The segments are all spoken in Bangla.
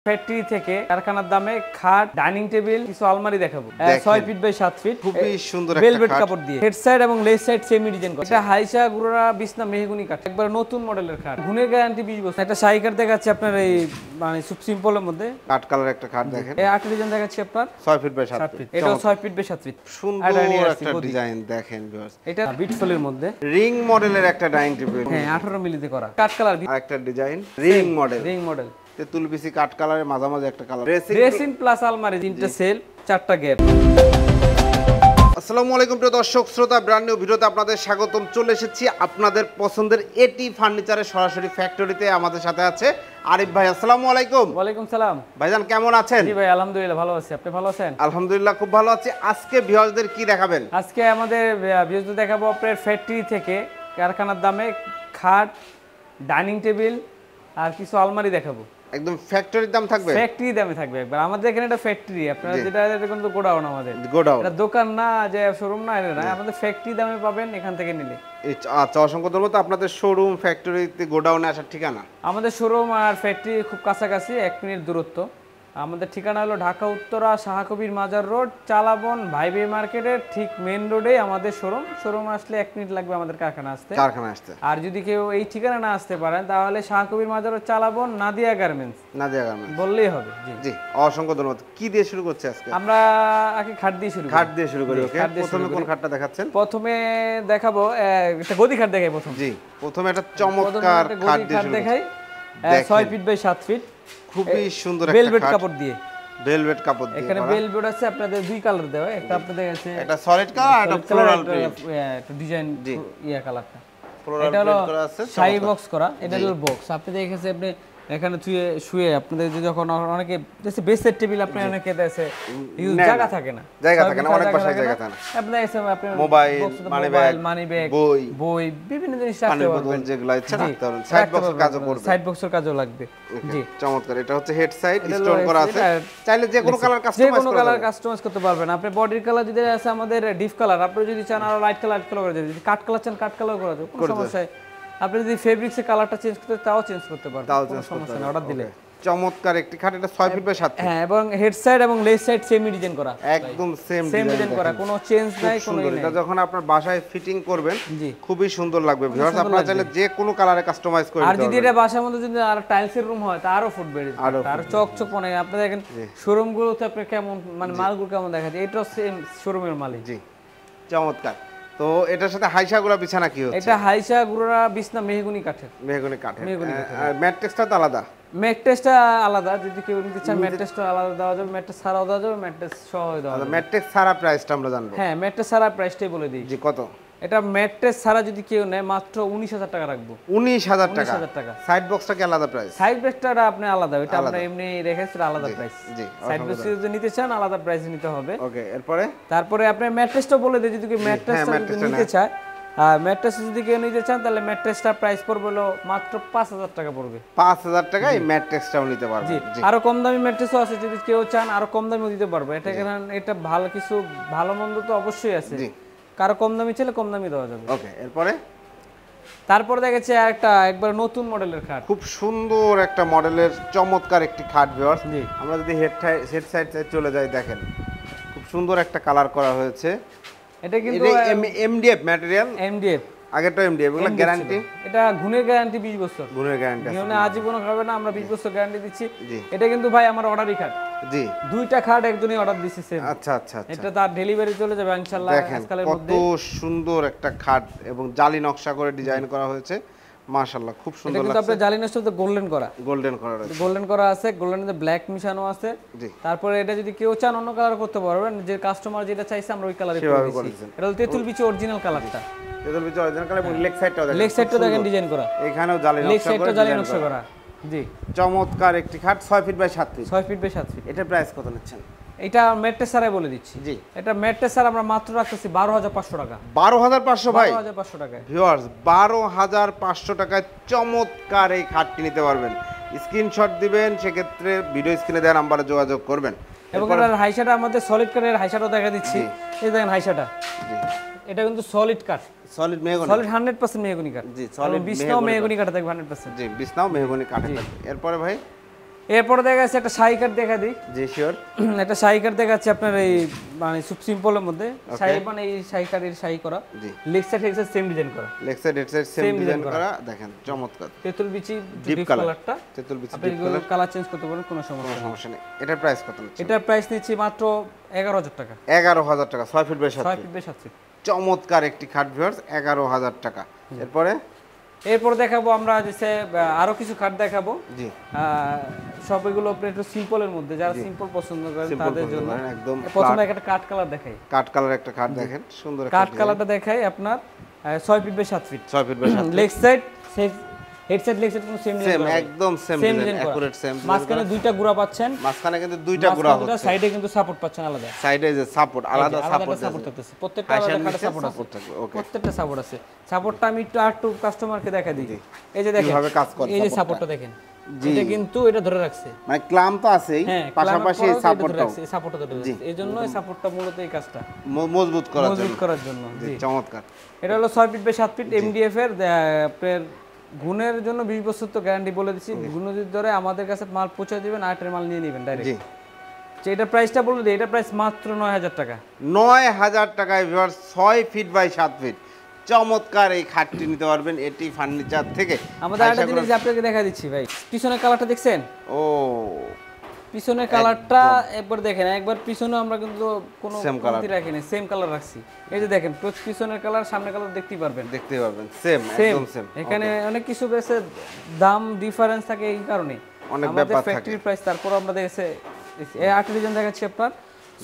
ফ্যাক্টরি থেকে কারখানার দামে খাট, ডাইনিং টেবিল, কিছু আলমারি দেখাবো 6 ফিট বাই 7 ফিট, খুবই সুন্দর একটা ভেলভেট খাট। কাপড় দিয়ে হেড সাইড এবং লেগ সাইড সেমি ডিজাইন করা। এটা হাইসা গুড়া বিছনা মেহগনি কাঠ, একবার নতুন মডেলের খাট, গুণের গ্যারান্টি 20 বছর। একটা শাহী কাঠ দেখাচ্ছি আপনার, এই মানে খুব সিম্পলের মধ্যে কাট কালার একটা খাট দেখেন, এই আরেকটা ডিজাইন দেখাচ্ছি আপনার 6 ফিট বাই 7 ফিট, এটাও 6 ফিট বাই 7 ফিট, সুন্দর একটা ডিজাইন দেখেন ভিউয়ার্স। এটা বিটফুলের মধ্যে রিং মডেলের একটা ডাইনিং টেবিল, হ্যাঁ 18 মিলিতে করা কাঠ কালার, আরেকটা design ring model, ring model, তেতুল বিসি কাট কালারের মাঝামাঝি একটা কালার, ড্রেসিং প্লাস আলমারি, তিনটা সেল, চারটা গ্যাপ। আসসালামু আলাইকুম প্রিয় দর্শক শ্রোতা, ব্র্যান্ড নিউ ভিডিওতে আপনাদের স্বাগতম। চলে এসেছি আপনাদের পছন্দের এটি ফার্নিচারের সরাসরি ফ্যাক্টরিতে। আমাদের সাথে আছে আরিফ ভাই। আসসালামু আলাইকুম। ওয়ালাইকুম সালাম ভাইজান, কেমন আছেন? জি ভাই আলহামদুলিল্লাহ ভালো আছি, আপনি ভালো আছেন? আলহামদুলিল্লাহ খুব ভালো আছি। আজকে ভিউয়ারদের কি দেখাবেন? আজকে আমাদের ভিডিওতে দেখাবো আপনার ফ্যাক্টরি থেকে কারখানার দামে খাট, ডাইনিং টেবিল আর কিছু আলমারি দেখাবো। একদম ফ্যাক্টরির দাম থাকবে, ফ্যাক্টরি দামে থাকবে একবার। আমাদের এখানে একটা ফ্যাক্টরি, আপনারা যেটা এটা কিন্তু গোডাউন, আমাদের গোডাউন, এটা দোকান না, যে শোরুম না, এটা না, আমাদের ফ্যাক্টরি দামে পাবেন এখান থেকে নিলে। আচ্ছা, অসংখ্য ধন্যবাদ। আপনাদের শোরুম, ফ্যাক্টরিতে, গোডাউনে আসার ঠিকানা? আমাদের শোরুম আর ফ্যাক্টরি খুব কাছাকাছি, 1 মিনিট দূরত্ব। আমাদের ঠিকানা হলো ঢাকা উত্তরা শাহকবির মাজার রোড, চালাবন ভাইবে মার্কেটের ঠিক মেইন রোডে আমাদের শোরুম। শোরুম আসলে 1 মিনিট লাগবে আমাদের কারখানা আসতে। আর যদি কেউ এই ঠিকানা না আসতে পারেন তাহলে শাহকবির মাজার রোড, চালাবন নাদিয়া গার্মেন্টস বললেই হবে। জি জি, অসংখ্য ধন্যবাদ। কি দিয়ে শুরু করছে আজকে? আমরা আগে খাট দিয়ে শুরু করি। ওকে, প্রথমে কোন খাটটা দেখাচ্ছেন? প্রথমে দেখাবো একটা গদি খাট দেখাই প্রথম। জি, প্রথমে একটা চমৎকার খাট দেখাই 6 ফিট বাই 7 ফিট, খুবই সুন্দর একটা ভেলভেট কাপড় দিয়ে, ভেলভেট কাপড় দিয়ে। এখানে ভেলভেট আছে আপনাদের দুই কালার দেওয়া, একটা আপনাদের আছে একটা সলিড কালার আর একটা ফ্লোরাল প্রিন্ট, একটা ডিজাইন কালারটা। ফ্লোরাল এটা হলো প্রিন্ট করা আছে, শাড়ি বক্স করা। এটা হলো বক্স, আপনি দেখেছে আপনি এখানে শুয়ে আপনাদের যখন অনেকে দেশে বেসের টেবিল, আপনি অনেকে দেশে ইউজ জায়গা থাকে না, অনেক বাসায় জায়গা থাকে না, আপনি এসে আপনি মোবাইল, মানি ব্যাগ, বই বিভিন্ন জিনিস রাখতে পারবেন, যেগুলো ইচ্ছা রাখতে পারবেন। সাইড বক্সের কাজও করবে, সাইড বক্সের কাজও লাগবে। জি, চমৎকার। এটা হচ্ছে হেড সাইড স্টোন করা আছে, চাইলে যে কোনো কালার কাস্টমাইজ করতে পারবেন। আপনি বডির কালার যদি আছে আমাদের ডিপ কালার, আপনি যদি চান আরো লাইট কালার করা যাবে, যদি কাট কালার চান কাট কালার করা যাবে, কোনো সমস্যা নেই। আপনি যদি ফেব্রিক্সের কালারটা চেঞ্জ করতে তাও চেঞ্জ করতে পারবেন, কোনো সমস্যা নেই, অর্ডার দিলে। চমৎকার একটি খাট, এটা 6 ফিট বাই 7 ফিট। হ্যাঁ, এবং হেড সাইড এবং লেগ সাইড সেমি ডিজাইন করা, একদম সেম ডিজাইন করা, কোনো চেঞ্জ নাই, কোনো এটা যখন আপনার বাসায় ফিটিং করবেন খুবই সুন্দর লাগবে ভিউয়ার্স। আপনারা চাইলে যে কোনো কালারে কাস্টমাইজ করে আর যদি এটা বাসার মধ্যে যদি আর টাইলসের রুম হয় তা আরো ফুটবে, আর চকচক মনে। আপনারা দেখেন শোরুমগুলোতে আপনি কেমন মানে মালগুলো কেমন দেখা যায়, এটাও সেম শোরুমের মালিক। জি, চমৎকার। তো এটার সাথে হাইসা গুড়া বিছানা কি হচ্ছে? এটা হাইসা গুড়া বিছনা মেহগনি কাঠের, আর ম্যাট্রেসটা তো আলাদা? ম্যাট্রেসটা আলাদা, যদি কেউ নিতে চান ম্যাট্রেসটা আলাদা দেওয়া যাবে, ম্যাট্রেস ছাড়াও দেওয়া যাবে, ম্যাট্রেস সহ দেওয়া যাবে। ম্যাট্রেস ছাড়া প্রাইসটা আমরা জানবো? হ্যাঁ, ম্যাট্রেস ছাড়া প্রাইসটাই বলে দিই। জি, কত? এটা ম্যাট্রেস ছাড়া যদি কেউ নেয় মাত্র 19,000 টাকা রাখবো। 19,000 টাকা। সাইড বক্সটা কি আলাদা প্রাইস? সাইড বক্সটা আপনি আলাদা, এটা আমরা এমনি রেখেছি আলাদা প্রাইস। জি, সাইড বক্স যদি নিতে চান আলাদা প্রাইস নিতে হবে। ওকে, তারপরে আপনি ম্যাট্রেসটা বলে দিই, যদি কেউ ম্যাট্রেসটা নিতে চায়, ম্যাট্রেস যদি কেউ নিতে চান তাহলে ম্যাট্রেসটা প্রাইস পড়বে হলো মাত্র 5,000 টাকা পড়বে। 5,000 টাকায় ম্যাট্রেসটাও নিতে পারবেন। জি, আরো কম দামি ম্যাট্রেসও আছে, যদি কেউ চান আরো কম দামিও দিতে পারবো। এটা ভালো কিছু ভালো মন্দ তো অবশ্যই আছে, কারো কম দামি চাইলে কম দামি দেওয়া যাবে। ওকে, তারপরে দেখেছি আরেকটা একবার নতুন মডেলের খাট, খুব সুন্দর একটা মডেলের চমৎকার একটি খাট ভিউয়ার্স। আমরা যদি হেড সাইড চলে যাই, দেখেন খুব সুন্দর একটা কালার করা হয়েছে। এটা কিন্তু এমডিএফ ম্যাটেরিয়াল, এমডিএফ আগেরটা এমডিএফ, এগুলো গ্যারান্টি? এটা গুণের গ্যারান্টি 20 বছর, গুণের গ্যারান্টি আছে, মানে আজীবন হবে না, আমরা 20 বছর গ্যারান্টি দিচ্ছি। এটা কিন্তু ভাই আমার অর্ডারই খাট। জি, দুইটা খাট একজনই অর্ডার দিছে সেম। আচ্ছা, এটা তার ডেলিভারি চলে যাবে ইনশাআল্লাহ আজকালের মধ্যে। কত সুন্দর একটা খাট এবং জালি নকশা করে ডিজাইন করা হয়েছে, মাশাআল্লাহ খুব সুন্দর লাগছে। এটা কিন্তু আপনার জালি নকশা তো গোল্ডেন করা আছে, গোল্ডেনের ব্ল্যাক মিশানো আছে। তারপরে এটা যদি কেউ চান অন্য কালার করতে পারবেন, যে কাস্টমার যেটা চাইছে আমরা ওই কালারে করে দিয়েছি। এটা হলো তেতুল বিচি অরিজিনাল কালারটা, তেতুল বিচি অরিজিনাল কালার, এবং লেগ সাইডটাও দেখেন ডিজাইন করা, এখানেও জালি নকশা করা। জি, চমৎকার একটি খাট, 6 feet by 7 fit. 6 feet by 7 ফিট। এটা প্রাইস কত নিচ্ছেন? এটা ম্যাট্রেস ছাড়াই বলে দিচ্ছি। জি, এটা ম্যাট্রেস ছাড়া আমরা মাত্র রাখতেছি 12,500 টাকা। 12,500 ভাই? 12,500 টাকায় ভিউয়ার্স, 12,500 টাকায় চমৎকার এই খাটটি নিতে পারবেন। স্ক্রিনশট দিবেন, সেক্ষেত্রে ভিডিও স্ক্রিনে দেওয়া নাম্বারে যোগাযোগ করবেন। এবং এর হাইসাটা আমাদের সলিড কাঠের হাইসাটাও দেখা দিচ্ছি। এই দেখেন হাইসাটা, এটা কিন্তু সলিড কাঠ, সলিড 100% মেহগনি কাঠ। জি, সলিড বিছনাও মেহগনি কাঠ থাকবে 100%। জি, বিছনাও মেহগনি কাঠ থাকবে। এরপরে ভাই এরপরে দেখা যাচ্ছে একটা শাহি কাঠ দেখা দিই। জি শিওর। একটা শাহি কাঠ দেখাচ্ছে আপনার এই মানে খুব সিম্পলের মধ্যে শাহি, মানে এই শাহি কাঠের শাহি করা, leg side head side same design করা, leg side head side same design করা, দেখেন চমৎকার। তেতুল বিচি ডিপ কালারটা, তেতুল বিচি আপনি কালার চেঞ্জ করতে পারেন, কোনো সমস্যা নেই। এটার প্রাইস কত নিচ্ছেন? এটার প্রাইস নিচ্ছি মাত্র 11,000 টাকা। 11,000 টাকা, 6 feet by 7 6 feet. Feet by 7 feet, চমৎকার একটি খাট ভিউয়ার্স, 11,000 টাকা। এরপর দেখাবো আমরা যে আরো কিছু খাট দেখাবো। জি, সবগুলো আপনি একটু সিম্পলের মধ্যে, যারা সিম্পল পছন্দ করেন তাদের জন্য একদম। প্রথমে একটা কাট কালার দেখাই, কাট কালার একটা খাট দেখেন, সুন্দর একটা কাট কালারটা দেখাই আপনার 6 feet by 7 fit. 6 feet by 7 feet. Leg side head side leg side কোনো সেম সেম, একদম সেম ডিজাইন, একুরেট সেম। মাঝখানে দুইটা গুড়া পাচ্ছেন, মাঝখানে কিন্তু দুইটা গুড়া হচ্ছে, সাইডে কিন্তু সাপোর্ট পাচ্ছেন আলাদা, সাইডে যে সাপোর্ট আলাদা সাপোর্ট থাকতেছে, প্রত্যেকটা আলাদা কাটা সাপোর্ট আছে, প্রত্যেকটা সাপোর্ট আছে। সাপোর্টটা আমি একটু কাস্টমারকে দেখা দিই। এই যে দেখেন কিভাবে কাজ করে, এই যে সাপোর্টটা দেখেন, এটা কিন্তু এটা ধরে রাখছে, মানে ক্লাম তো আছেই, পাশাপাশি সাপোর্টটাও, সাপোর্টটা ধরে রাখছে। এইজন্য এই সাপোর্টটা মূলত এই কাজটা মজবুত করার জন্য। জি, চমৎকার। এটা হলো 6 ফিট বাই 7 ফিট এমডিএফ এর। আপনার গুণের জন্য 20 বছর তো গ্যারান্টি বলে দিচ্ছি। গুণ যদি ধরে আমাদের কাছে মাল পৌঁছে দিবেন, আটের মাল নিয়ে নেবেন ডাইরেক্ট। জি, এটা প্রাইসটা বলে দিই, এটা প্রাইস মাত্র 9,000 টাকা। 9,000 টাকায় ভিউয়ার্স 6 ফিট বাই 7 ফিট চমৎকার এই খাটটি নিতে পারবেন এটি ফার্নিচার থেকে। আমাদের আরেকটা জিনিস আপনাকে দেখা দিচ্ছি ভাই, পিছনের কালারটা দেখছেন? ও, পিছনের কালারটা একবার দেখেন, একবার পিছনে আমরা কিন্তু কোনো কমতি রাখিনি, সেম কালার রাখছি। এই যে দেখেন পিছনের কালার, সামনের কালার দেখতে পারবেন সেম, একদম সেম। এখানে অনেক কিছু বেশি দাম ডিফারেন্স থাকে, এই কারণে অনেক আমাদের ব্যাপার থাকে। Factory price. তারপর আমরা দেখেছি এই 8 ডিজাইন দেখাচ্ছি আপনার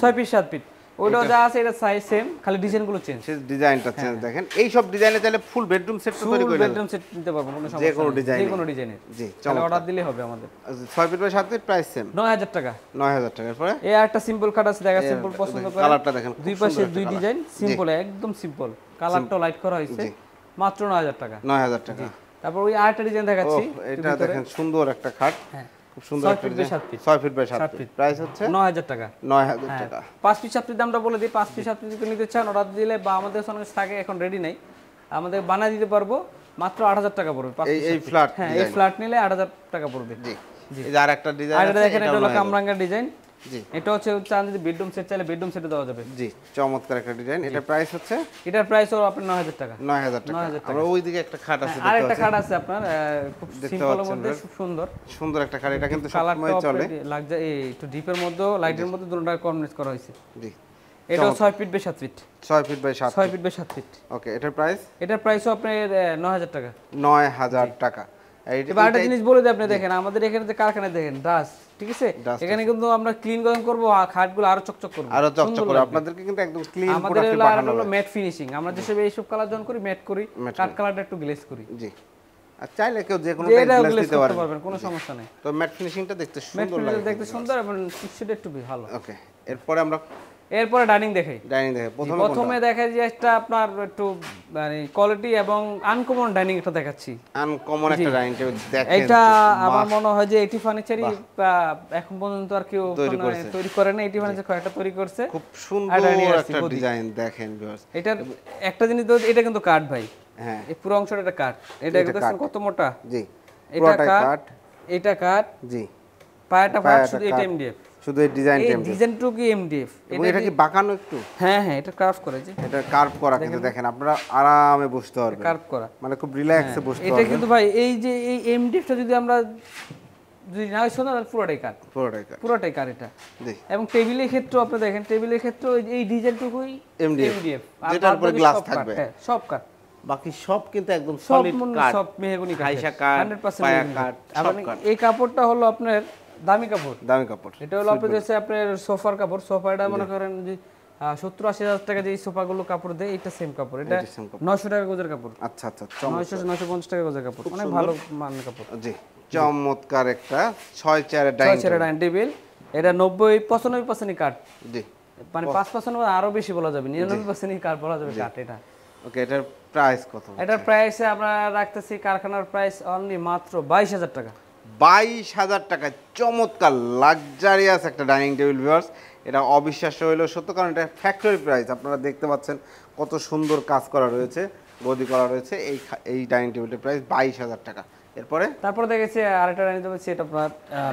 6 ফিট 7 ফিট, ওইটা যা আছে এটা সাইজ সেম, খালি ডিজাইনগুলো চেঞ্জ, ডিজাইনটা চেঞ্জ। দেখেন এই সব ডিজাইনে চাইলে ফুল বেডরুম সেট তৈরি করে বেডরুম সেট নিতে পারবো, কোনো সমস্যা যে কোনো ডিজাইন, যে কোনো ডিজাইনের। জি, তাহলে অর্ডার দিলে হবে আমাদের। 6 feet by 7 feet price same, 9,000 টাকা। 9,000 টাকার পরে এই একটা সিম্পল কাট আছে, দেখা সিম্পল পছন্দ করে, কালারটা দেখেন, দুই পাশে দুই ডিজাইন সিম্পল, একদম সিম্পল, কালারটাও লাইট করা হয়েছে, মাত্র 9,000 টাকা। 9,000 টাকা। তারপর ওই আরেকটা ডিজাইন দেখাচ্ছি, এটা দেখেন সুন্দর একটা খাট, খুব সুন্দর একটা design, 6 feet by 7 feet price হচ্ছে 9,000 টাকা। 9,000 টাকা। 5 ফিট 7 ফিট দামটা বলে দিই, 5 ফিট 7 ফিট যদি নিতে চান অর্ডার দিলে, বা আমাদের সঙ্গে থাকে এখন রেডি নাই, আমাদের বানিয়ে দিতে পারবো, মাত্র 8,000 টাকা পড়বে। এই ফ্ল্যাট, হ্যাঁ, এই ফ্ল্যাট নিলে 8,000 টাকা পড়বে। জি, এই যে আরেকটা ডিজাইন আছে, দেখেন এটা হলো কামরাঙ্গা ডিজাইন। জি, এটা হচ্ছে চান যদি বেডরুম সেট চাইলে বেডরুম সেটে দেওয়া যাবে। জি, চমৎকার একটা ডিজাইন। এটা প্রাইস হচ্ছে, এটার প্রাইস হলো আপনার 9,000 টাকা। 9,000 টাকা। আমরা ওইদিকে একটা খাট আছে, আর একটা খাট আছে আপনার খুব সিম্পলের মধ্যে, খুব সুন্দর একটা খাট। এটা কিন্তু সবসময় চলে, লাক্সারি, একটু ডিপের মধ্যে, লাইটের মধ্যে দুটোটা কম্বিনেট করা হয়েছে। জি, এটা 6 feet by 7 fit. 6 feet by 7 6 feet by 7 feet. Okay, এটার প্রাইস? এটার প্রাইসও আপনার 9,000 টাকা। 9,000 টাকা। এবার একটা জিনিস বলে দিই, আপনি দেখেন আমাদের এখানে যে কারখানায় দেখেন ডাস্ট, ঠিক আছে, এখানে কিন্তু আমরা ক্লিন গরম করব, আর খাটগুলো আরো চকচক করব, আরো চকচক করে আপনাদেরকে কিন্তু একদম ক্লিন আমাদের হলো ম্যাট ফিনিশিং। আমরা যেসব এইসব কালার জন করি, ম্যাট করি, কাট কালারটা একটু গ্লেজ করি। জি, আর চাইলে কেউ যে কোনো টাইপ গ্লেজ দিতে পারবেন, কোনো সমস্যা নেই। তো ম্যাট ফিনিশিংটা দেখতে সুন্দর লাগে, দেখতে সুন্দর এবং টিপসটা একটু ভালো। ওকে, এরপরে আমরা ডাইনিং দেখাই। প্রথমে দেখাই যে একটা আপনার একটু মানে কোয়ালিটি এবং আনকমন ডাইনিং একটা দেখাচ্ছি। আনকমন একটা ডাইনিং টেবিল দেখেন, এটা আমার মনে হয় যে এটি ফার্নিচারই এখন পর্যন্ত আর কেউ তৈরি করে না, এটি ফার্নিচার কয়েকটা তৈরি করছে। খুব সুন্দর একটা ডিজাইন দেখেন ভিউয়ার্স। এটা একটা জিনিস, এটা কিন্তু কাঠ ভাই, হ্যাঁ, এই পুরো অংশটা এটা কাঠ। এটা দেখছেন কত মোটা? জি, এটা কাঠ, এটা কাঠ। জি, পায়াটা কাঠ, শুধু এটা এমডিএফ, শুধু এই ডিজাইনটুকু কি এমডিএফ। এটা কি বাঁকানো একটু? হ্যাঁ, এটা কার্ভ করা, যে এটা কার্ভ করা, কিন্তু দেখেন আপনারা আরামে বসতে পারবেন, কার্ভ করা, মানে খুব রিল্যাক্সে বসতে পারবেন। এটা কিন্তু ভাই এই যে এই এমডিএফটা যদি আমরা যদি না শোনা, তাহলে পুরোটাই কাঠ, পুরোটাই কাঠ এটা। এবং টেবিলের ক্ষেত্রে আপনি দেখেন, টেবিলের ক্ষেত্রে এই ডিজাইনটুকুই এমডিএফ, যেটার উপরে গ্লাস থাকবে, সব কাঠ, বাকি সব কিন্তু একদম সলিড কাঠ, সব মেহগনি কাঠ, আয়শা কাঠ, 100% পায়া কাঠ, সব কাঠ। এই কাপড়টা হলো আপনার দামি কাপড়। এটা হলো আপনার সোফার কাপড়। সোফাটা মনে করেন যে 70-80 হাজার টাকা যে সোফাগুলো কাপড় দেয়, এটা সেম কাপড়। এটা 900 টাকা গজের কাপড়। আচ্ছা, 950 টাকা গজের কাপড়, অনেক ভালো মানের কাপড়। জি, চমৎকার একটা 6 চেয়ারের ডাইনিং টেবিল। এটা 90-95% কাঠ। জি, মানে 5% আরো বেশি বলা যাবে, 99% কাঠ বলা যাবে কাঠ এটা। ওকে, এটার প্রাইস কত? এটার প্রাইসে আমরা রাখতেছি কারখানার প্রাইস অনলি মাত্র 22,000 টাকা। 22,000 টাকা চমৎকার লাক্সারিয়াস একটা ডাইনিং টেবিল ভিউয়ার্স। এটা অবিশ্বাস্য হইলেও সত্য, কারণ এটা ফ্যাক্টরি প্রাইস। আপনারা দেখতে পাচ্ছেন কত সুন্দর কাজ করা রয়েছে, গদি করা রয়েছে। এই ডাইনিং টেবিলটার প্রাইস 22,000 টাকা। এরপরে তারপরে দেখেছি আরেকটা ডাইনিং টেবিল সেট আপনার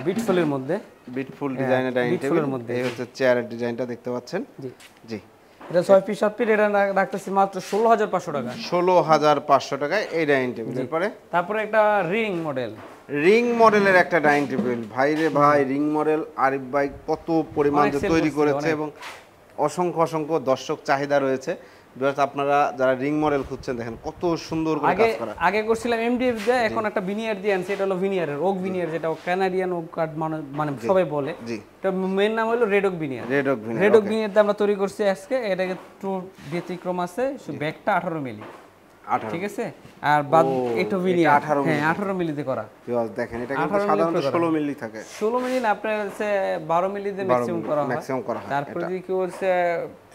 বিটফুলের মধ্যে, বিটফুল ডিজাইনের ডাইনিং টেবিল বিটফুলের মধ্যে। এই হচ্ছে চেয়ারের ডিজাইনটা দেখতে পাচ্ছেন। জি জি এটা 6 ফিট 7 ফিট, এটা রাখতেছি মাত্র 16500 টাকা। 16500 টাকায় এই ডাইনিং টেবিল। এরপরে তারপরে একটা রিং মডেল, রিং মডেলের একটা ডাইনিং টেবিল। ভাই রে ভাই, রিং মডেল আরিফ ভাই কত পরিমাণ অনেক যে sell তৈরি করছে, করেছে অনেক। এবং অসংখ্য অসংখ্য দর্শক চাহিদা রয়েছে। বিকজ আপনারা যারা রিং মডেল খুঁজছেন দেখেন কত সুন্দর করে আগে কাজ করা। আগে করছিলাম এমডিএফ দিয়ে, এখন একটা ভিনিয়ার দিয়ে আনছি, এটা হলো ভিনিয়ারের ওক ভিনিয়ার, যেটা কানাডিয়ান ওক কাঠ মানে সবাই বলে। জি এটা মেন নাম হলো red okay veneer. Red of veneer. Red okay veneer দিয়ে আমরা তৈরি করছি আজকে। এটাকে একটু ব্যতিক্রম আছে, ব্যাগটা 18 মিলি, 18 ঠিক আছে। আর বাদ ও, এটা এটা ভিনিয়ার 18 হ্যাঁ 18 মিলিতে করা। বিকজ দেখেন এটা কিন্তু 18 সাধারণত মিলি 16 মিলি থাকে। 16 মিলি না, আপনার হচ্ছে 12 মিলিতে ম্যাক্সিমাম করা হয়। ম্যাক্সিমাম করা হয়। তারপরে যদি কেউ হচ্ছে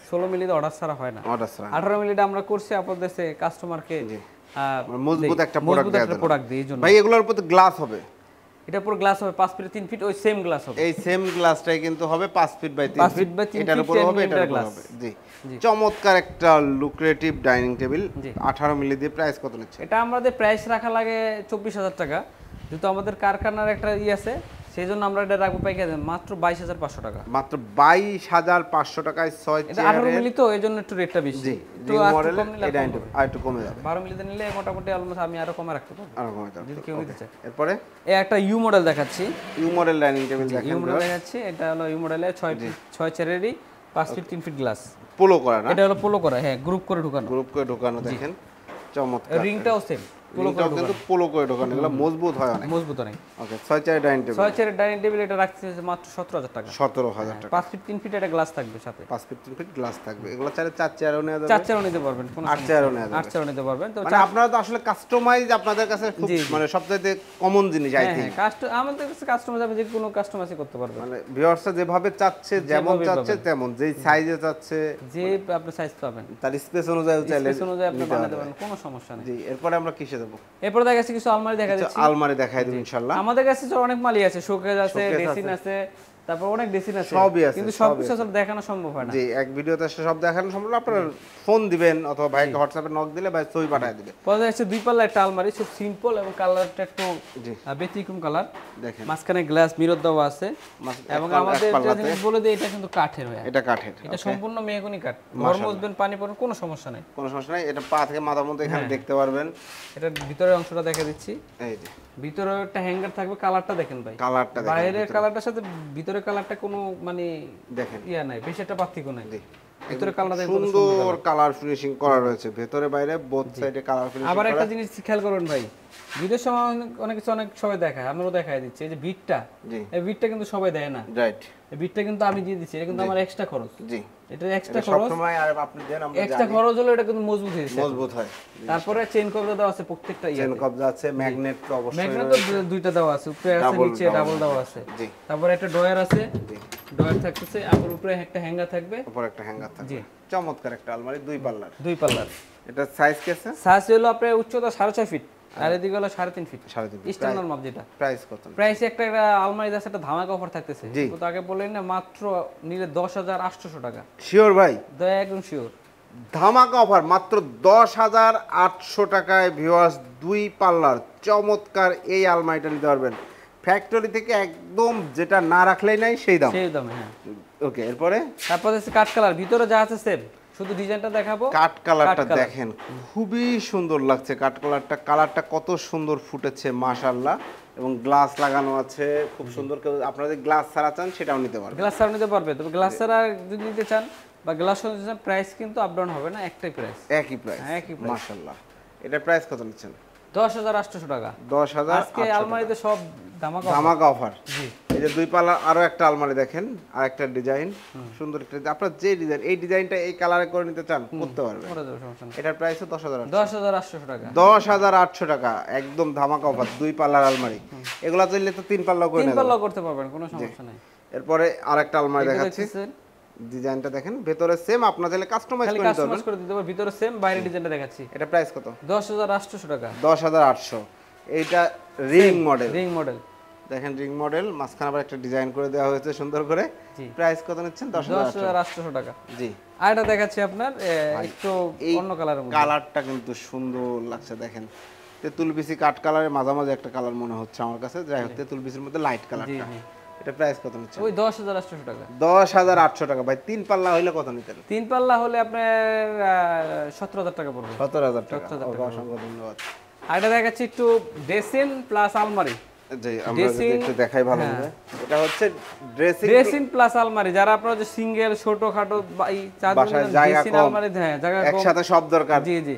16 মিলিতে অর্ডার ছাড়া হয় না। অর্ডার ছাড়া 18 মিলিটা আমরা করছি আপনাদের কাস্টমারকে মজবুত একটা প্রোডাক্ট দেয়া যাবে। প্রোডাক্ট দিই এই জন্য। ভাই এগুলোর উপর গ্লাস হবে, এটা পুরো গ্লাস হবে 5 ফিট 3 ফিট, ওই সেম গ্লাস হবে। এই সেম গ্লাসটাই কিন্তু হবে 5 feet by 3 5 feet feet by 3 এটার feet, উপর 10 হবে, এটার millimeter উপর glass। হবে। জি চমৎকার একটা লুক্রেটিভ ডাইনিং টেবিল। জি। 18 মিলি দিয়ে প্রাইস কত নিচ্ছে? এটা আমাদের প্রাইস রাখা লাগে 24000 টাকা, যেহেতু আমাদের কারখানার একটা আছে, সেই জন্য আমরা এটা রাখবো পাইকারি মাত্র 22500 টাকা। মাত্র 22500 টাকায় 6 এটা 18 চেয়ারের মিলি তো এই জন্য একটু রেটটা বেশি। জি একটু রিং আর একটু মডেল কম নিলে এই ডাইনিং টেবিল আর একটু কমে যাবে। 12 মিলিতে নিলে মোটামুটি অলমোস্ট আমি আরো কমে রাখতে পারবো আর কমে যাবে যদি কেউ নিতে চায়। এরপরে এই একটা ইউ মডেল দেখাচ্ছি, U model dining table U দেখেন মডেল দেখাচ্ছি। এটা হলো ইউ মডেলের 6 চেয়ারেরই 5 ফিট 3 ফিট গ্লাস। পোলো করা না, এটা হলো পোলো করা, হ্যাঁ গ্রুপ করে ঢুকানো। গ্রুপ করে ঢোকানো দেখেন চমৎকার। রিংটাও সেম পোলো করে রিংটাও কিন্তু পোলো করে ঢোকানো, এগুলো মজবুত হয় অনেক। মজবুত অনেক। ওকে 6 চেয়ারের ডাইনিং টেবিল 6 চেয়ারের ডাইনিং টেবিল এটা রাখছে মাত্র 17000 টাকা। 17000 টাকা। 5 ফিট 3 ফিট একটা গ্লাস থাকবে সাথে। 5 ফিট 3 ফিট গ্লাস থাকবে। এগুলো চাইলে 4 চেয়ারও নেওয়া যাবে, 4 চেয়ারও নিতে পারবেন, কোনো 8 চেয়ারও নেওয়া যাবে। 8 চেয়ারও নিতে পারবেন। তো মানে আপনারা তো আসলে কাস্টমাইজ আপনাদের কাছে খুব মানে সবচেয়ে কমন জিনিস আই থিংক। আমাদের কাছে কাস্টমার যাবে, যে কোনো কাস্টমাইজ করতে পারবে, মানে ভিউয়ার্সরা যেভাবে চাচ্ছে, যেমন চাচ্ছে তেমন, যেই সাইজে চাচ্ছে যে আপনি সাইজ পাবেন তার স্পেস অনুযায়ী চাইলে স্পেস অনুযায়ী আপনি বানাতে পারবেন, কোনো সমস্যা নেই। জি এরপরে আমরা কিসে দেব? এরপর দেখা যাচ্ছে কিছু আলমারি দেখা যাচ্ছে। আলমারি দেখাই দেব ইনশাআল্লাহ। আমাদের কাছে তো অনেক মালই আছে, শোকেস আছে, শোকেস ড্রেসিং আছে, তারপর অনেক ড্রেসিং আছে, সবই আছে, কিন্তু সবই সবকিছু আসলে দেখানো সম্ভব হয় না। জি এক ভিডিওতে সব দেখানো সম্ভব না। আপনারা ফোন দিবেন অথবা ভাইকে হোয়াটসঅ্যাপে নক দিলে ভাই ছবি পাঠিয়ে দিবে। পরে যাচ্ছে 2 পাল্লা একটা আলমারি, খুব সিম্পল এবং কালারটা একটু জি ব্যতিক্রম কালার। দেখেন মাঝখানে গ্লাস মিরর দেওয়া আছে এবং আমাদের একটা জিনিস বলে দিই, এটা কিন্তু কাঠের হয়, এটা কাঠের, এটা সম্পূর্ণ মেহগনি কাঠ। ঘর মুছবেন, পানি পড়বেন, কোনো সমস্যা নাই, কোনো সমস্যা নাই। এটা পা থেকে মাথার মধ্যে এখানে দেখতে পারবেন। এটার ভিতরের অংশটা দেখা দিচ্ছি। এই যে ভিতরে একটা হ্যাঙ্গার থাকবে, কালারটা দেখেন ভাই, কালারটা দেখেন, বাইরের কালারটার সাথে ভিতরের কালারটা কোনো মানে দেখেন ইয়া নাই, বেশি একটা পার্থক্য নাই। জি ভিতরে কালারটা সুন্দর কালার ফিনিশিং করা রয়েছে, ভেতরে বাইরে বোথ সাইডে কালার ফিনিশিং। আবার একটা জিনিস খেয়াল করবেন ভাই, ভিডিওর সময় অনেক কিছু অনেক সবাই দেখায়, আমরাও দেখাই দিচ্ছি। এই যে বিটটা, জি এই বিটটা কিন্তু সবাই দেয় না, রাইট। এই বিটটা কিন্তু আমি দিয়ে দিচ্ছি, এটা কিন্তু আমার এক্সট্রা খরচ। জি এটা এক্সট্রা সব খরচ, সময় আর আপনি দেন আমরা এক্সট্রা খরচ হলো এটা কিন্তু মজবুত হয়েছে, মজবুত হয়। তারপরে চেইন কভার দেওয়া আছে প্রত্যেকটা চেন কবজা আছে, ম্যাগনেট তো অবশ্যই ম্যাগনেট তো দুইটা দেওয়া আছে, উপরে আছে নিচে ডাবল দেওয়া আছে। জি তারপরে একটা ডয়ার আছে, জি ডয়ার থাকতেছে, আর উপরে একটা হ্যাঙ্গার থাকবে। উপর একটা হ্যাঙ্গার থাকবে। জি চমৎকার একটা আলমারি 2 পাল্লার। 2 পাল্লার। এটা সাইজ কি আছে? সাইজ হলো আপনার উচ্চতা 6.5 ফিট আর এদিকে হলো 3.5 ফিট, 3.5 স্ট্যান্ডার্ড মাপ যেটা। প্রাইস কত? প্রাইস একটা আলমারি আছে, একটা ধামাকা অফার থাকতেছে, জি। তো আগে বললেন না, মাত্র নিলে 10800 টাকা। শিওর ভাই? দয়া একদম শিওর, ধামাকা অফার মাত্র 10800 টাকায় ভিউয়ার্স 2 পাল্লার চমৎকার এই আলমারিটা নিতে পারবেন ফ্যাক্টরি থেকে, একদম যেটা না রাখলেই নাই সেই দাম। সেই দামে, হ্যাঁ। ওকে এরপরে তারপর আছে কাঠ কালার, ভিতরে যা আছে সেম, শুধু ডিজাইনটা দেখাবো। কাঠ কালারটা কালার। দেখেন খুবই সুন্দর লাগছে, কাঠ কালারটা, কালারটা কত সুন্দর ফুটেছে মাশাআল্লাহ। এবং গ্লাস লাগানো আছে খুব সুন্দর। কেউ আপনাদের গ্লাস ছাড়া চান সেটাও নিতে পারবেন, গ্লাস ছাড়া নিতে পারবে, তবে গ্লাস ছাড়া যদি নিতে চান বা গ্লাস সহ নিতে চান, প্রাইস কিন্তু আপ ডাউন হবে না, একটাই প্রাইস, একই প্রাইস। একই price। মাশাআল্লাহ। এটার প্রাইস কত নিচ্ছেন? 10800 টাকা। 10800 আজকে আলমারিতে সব ধামাকা offer। ধামাকা অফার। জি এই যে 2 পাল্লা আরো একটা আলমারি দেখেন, আর একটা ডিজাইন সুন্দর একটা, আপনার যে ডিজাইন এই ডিজাইনটা এই কালারে করে নিতে চান করতে পারবেন। ওটা দেবো, সমস্যা নেই। এটার প্রাইস 10800। 10800 টাকা। 10800 টাকা একদম ধামাকা অফার। 2 পাল্লার আলমারি, এগুলা চাইলে তো 3 পাল্লা করে 3 নেবেন। পাল্লাও করতে পারবেন, কোনো সমস্যা নাই। এরপরে আরেকটা আলমারি এটা দেখাচ্ছি, দেখতেছেন, ডিজাইনটা দেখেন, ভেতরে সেম, আপনার চাইলে কাস্টমাইজ খালি করে নিতে পারবেন। কাস্টমাইজ করে দিতে পারবেন, ভিতরে সেম, বাইরে ডিজাইনটা দেখাচ্ছি। এটা প্রাইস কত? 10800 টাকা। 10800। এইটা রিং মডেল, রিং মডেল দেখেন রিং মডেল, মাঝখানে আবার একটা ডিজাইন করে দেওয়া হয়েছে সুন্দর করে। জি। প্রাইস কত নিচ্ছেন? 10800। 10800 টাকা। জি আর এটা দেখাচ্ছি আপনার একটু এই অন্য কালারের মধ্যে। কালারটা কিন্তু সুন্দর লাগছে দেখেন, তেঁতুল বিচি কাঠ কালারের মাঝামাঝি একটা কালার মনে হচ্ছে আমার কাছে, যাই হোক তেঁতুল বিচির মধ্যে লাইট কালারটা। এটা প্রাইস কত নিচ্ছে? ওই 10,800 টাকা। 10,800 টাকা ভাই। 3 পাল্লা হইলে কত নিতেন? 3 পাল্লা হলে আপনার 17,000 টাকা পড়বে। 17,000 টাকা। অসংখ্য ধন্যবাদ। আর এটা দেখাচ্ছি একটু ড্রেসিং প্লাস আলমারি। জি, আমরা যদি একটু দেখাই ভালো হবে। এটা হচ্ছে ড্রেসিং প্লাস আলমারি, যারা আপনারা যে সিঙ্গেল ছোটখাটো এই বাসায় জায়গা কম, আলমারি, হ্যাঁ জায়গা কম, একসাথে সব দরকার। জি জি,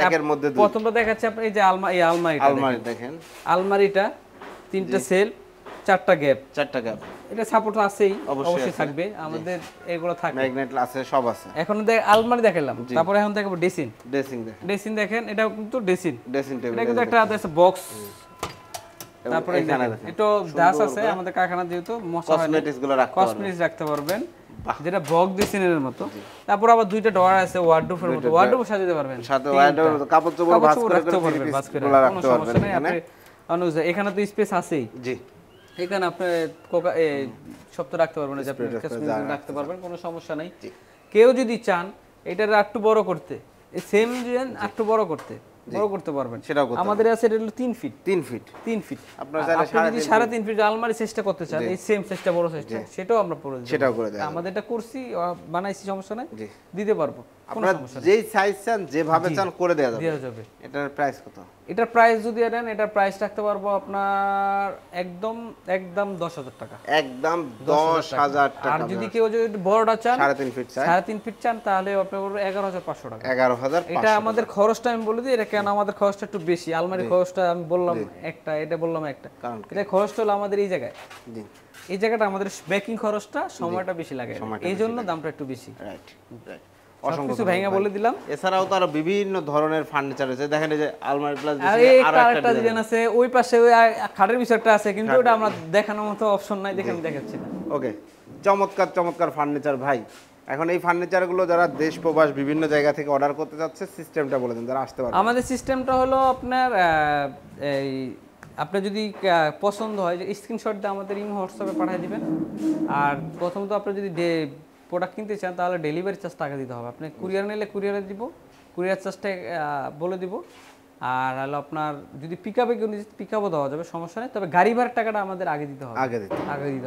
একের মধ্যে দুই। প্রথমটা দেখাচ্ছি আপনি এই যে আলমারি দেখেন। আলমারিটা 3টা সেল, 4টা গ্যাপ। 4টা গ্যাপ। এটা সাপোর্ট আছেই, অবশ্যই অবশ্যই থাকবে, আমাদের এগুলো থাকবে, ম্যাগনেট আছে, সব আছে। এখন আলমারি দেখালাম, তারপরে এখন দেখাবো ড্রেসিং। দেখেন। ড্রেসিং দেখেন, এটা কিন্তু ড্রেসিং টেবিল। এটা কিন্তু একটা আছে বক্স। তারপরে এটা দাস আছে আমাদের কারখানা, যেহেতু কসমেটিক্স রাখতে পারবেন, যেটা বক্স ড্রেসিংয়ের মতো। তারপর আবার 2টা ডয়ার আছে ওয়ার্ডরোবের মতো, ওয়ার্ডরোব সাজাতে পারবেন, সাথে ওয়ার্ডরোব কাপড় চোপড় ভাঁজ করে রাখতে পারবেন, কোনো সমস্যা নেই। আপনি অনুযায়ী এখানে তো স্পেস আছেই। জি, এখানে আপনি সব তো রাখতে পারবেন, যে আপনি রাখতে পারবেন, কোনো সমস্যা নাই। কেউ যদি চান এটার একটু বড় করতে, এই সেম ডিজাইন একটু বড় করতে পারবেন, সেটাও আমাদের আছে। এটা হলো 3 ফিট। 3 ফিট আপনারা যদি 3.5 ফিট আলমারি চেষ্টা করতে চান, এই সেম সাইজটা বড় সাইজটা, সেটাও আমরা করে দেব, সেটাও করে দেব। আমাদের এটা করছি, বানাইছি, সমস্যা নাই, দিতে পারবো। আপনারা যেই সাইজ চান, যেভাবে চান করে দেওয়া যাবে। এটার প্রাইস কত? এটার প্রাইস যদি নেন, এটার প্রাইস রাখতে পারবো আপনার একদম 10,000 টাকা। একদম 10,000 টাকা। আর যদি কেউ যদি বড়টা চান, 3.5 ফিট চান, তাহলে আপনার 11,500 টাকা। 11,500। এটা আমাদের খরচটা আমি বলে দিই, এটা কেন আমাদের খরচটা একটু বেশি। আলমারি খরচটা আমি বললাম একটা, এটা বললাম একটা, এটা খরচটা হলো আমাদের এই জায়গায়, এই জায়গাটা আমাদের বেকিং খরচটা, সময়টা বেশি লাগে, এই জন্য দামটা একটু বেশি। রাইট। অসংখ্য ভাঙা বলে দিলাম। এছাড়াও তো আরো বিভিন্ন ধরনের ফার্নিচার আছে, দেখেন এই যে আলমারি প্লাস আরেকটা ডিজাইন আছে, ওই পাশে ওই খাটের বিষয়টা আছে, কিন্তু ওটা আমরা দেখানোর মতো অপশন নাই, দেখাচ্ছি না। ওকে, চমৎকার ফার্নিচার ভাই। এখন এই ফার্নিচারগুলো যারা দেশ প্রবাস বিভিন্ন জায়গা থেকে অর্ডার করতে যাচ্ছে, সিস্টেমটা বলে দেন যারা আসতে পারবে। আমাদের সিস্টেমটা হলো আপনার এই, আপনার যদি পছন্দ হয়, যে স্ক্রিনশট দিয়ে আমাদের হোয়াটসঅ্যাপে পাঠিয়ে দিবেন। আর প্রথমত আপনি যদি প্রোডাক্ট কিনতে চান, তাহলে ডেলিভারি চার্জ টাকা দিতে হবে। আপনি কুরিয়ার নিলে কুরিয়ারে দিব, কুরিয়ার চার্জটা বলে দিব। আর হলো আপনার যদি পিকআপও দেওয়া যাবে, সমস্যা নেই, তবে গাড়ি ভাড়ার টাকাটা আমাদের আগে দিতে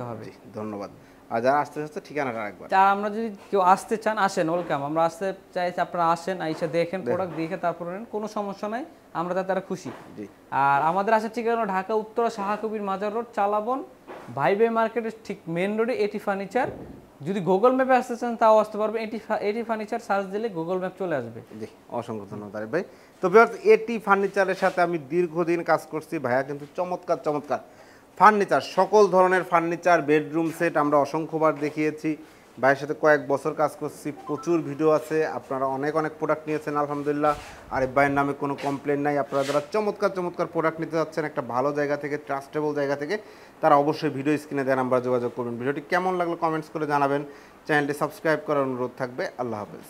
হবে। ধন্যবাদ। আর যারা আসতে ঠিকানাটা রাখবেন। আর আমরা যদি কেউ আসতে চান, আসেন, ওয়েলকাম। আমরা আসতে চাইছি, আপনারা আসেন, আইসা দেখেন প্রোডাক্ট, দেখে তারপরে নেন, কোনো সমস্যা নাই, আমরা তারা খুশি। আর আমাদের আসার ঠিকানা ঢাকা উত্তরা শাহাকবির মাজার রোড, চালাবন ভাইবে মার্কেটের ঠিক মেন রোডে, এটি ফার্নিচার। যদি গুগল ম্যাপে আসতে চান, তাও আসতে পারবে, এটি ফার্নিচার সার্চ দিলে গুগল ম্যাপ চলে আসবে। জি, অসংখ্য ধন্যবাদ আরিফ ভাই। তো ভিউয়ার্স, এটি ফার্নিচারের সাথে আমি দীর্ঘদিন কাজ করছি, ভাইয়া কিন্তু চমৎকার ফার্নিচার, সকল ধরনের ফার্নিচার, বেডরুম সেট আমরা অসংখ্যবার দেখিয়েছি। ভাইয়ের সাথে কয়েক বছর কাজ করছি, প্রচুর ভিডিও আছে, আপনারা অনেক প্রোডাক্ট নিয়েছেন আলহামদুলিল্লাহ। আরিফ ভাইয়ের নামে কোনো কমপ্লেন নাই। আপনারা যারা চমৎকার প্রোডাক্ট নিতে যাচ্ছেন একটা ভালো জায়গা থেকে, ট্রাস্টেবল জায়গা থেকে, তারা অবশ্যই ভিডিও স্ক্রিনে দেওয়া নাম্বার যোগাযোগ করবেন। ভিডিওটি কেমন লাগলো কমেন্টস করে জানাবেন। চ্যানেলটি সাবস্ক্রাইব করার অনুরোধ থাকবে। আল্লাহ হাফেজ।